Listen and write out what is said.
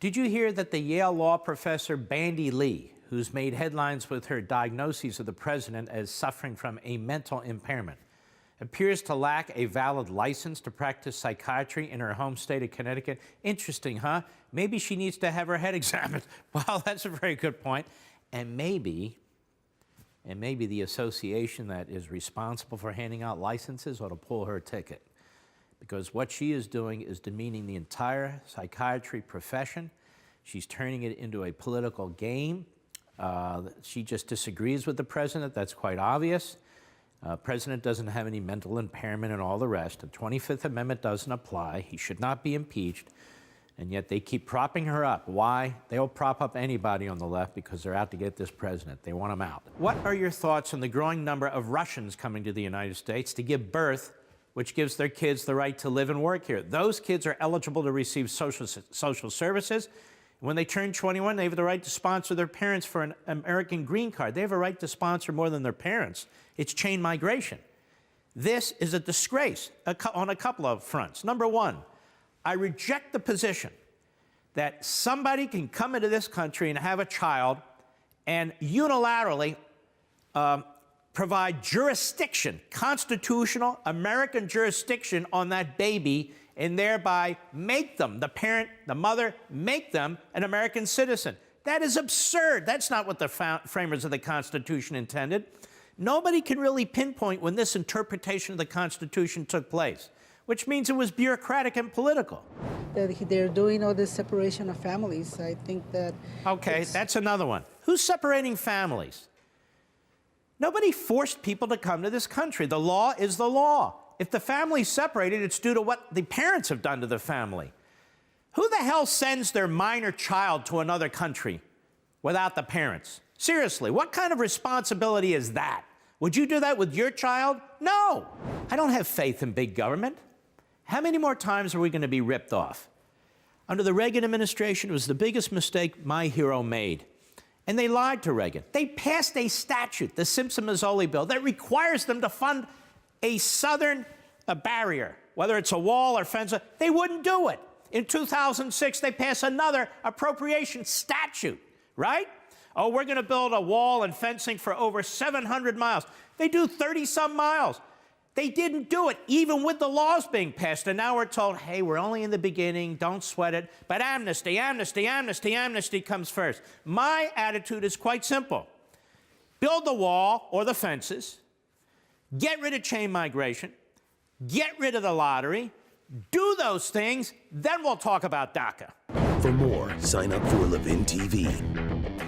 Did you hear that the Yale law professor Bandy, who's made headlines with her diagnoses of the president as suffering from a mental impairment, appears to lack a valid license to practice psychiatry in her home state of Connecticut? Interesting, huh? Maybe she needs to have her head examined. Well, that's a very good point. And maybe the association that is responsible for handing out licenses ought to pull her ticket. Because what she is doing is demeaning the entire psychiatry profession. She's turning it into a political game. She just disagrees with the president. That's quite obvious. President doesn't have any mental impairment and all the rest. The 25th Amendment doesn't apply. He should not be impeached. And yet they keep propping her up. Why? They'll prop up anybody on the left because they're out to get this president. They want him out. What are your thoughts on the growing number of Russians coming to the United States to give birth, which gives their kids the right to live and work here? Those kids are eligible to receive social services. When they turn 21, they have the right to sponsor their parents for an American green card. They have a right to sponsor more than their parents. It's chain migration. This is a disgrace on a couple of fronts. Number one, I reject the position that somebody can come into this country and have a child and unilaterally provide jurisdiction, constitutional American jurisdiction on that baby, and thereby make them, the parent, the mother, make them an American citizen. That is absurd. That's not what the framers of the Constitution intended. Nobody can really pinpoint when this interpretation of the Constitution took place, which means it was bureaucratic and political. They're doing all this separation of families. I think that... Okay, that's another one. Who's separating families? Nobody forced people to come to this country. The law is the law. If the family's separated, it's due to what the parents have done to the family. Who the hell sends their minor child to another country without the parents? Seriously, what kind of responsibility is that? Would you do that with your child? No. I don't have faith in big government. How many more times are we going to be ripped off? Under the Reagan administration, it was the biggest mistake my hero made. And they lied to Reagan. They passed a statute, the Simpson-Mazzoli bill, that requires them to fund a southern barrier, whether it's a wall or fence. They wouldn't do it. In 2006, they passed another appropriation statute, right? Oh, we're going to build a wall and fencing for over 700 miles. They do 30-some miles. They didn't do it, even with the laws being passed. And now we're told, hey, we're only in the beginning, don't sweat it. But amnesty, amnesty, amnesty, amnesty comes first. My attitude is quite simple. Build the wall or the fences, get rid of chain migration, get rid of the lottery, do those things, then we'll talk about DACA. For more, sign up for Levin TV.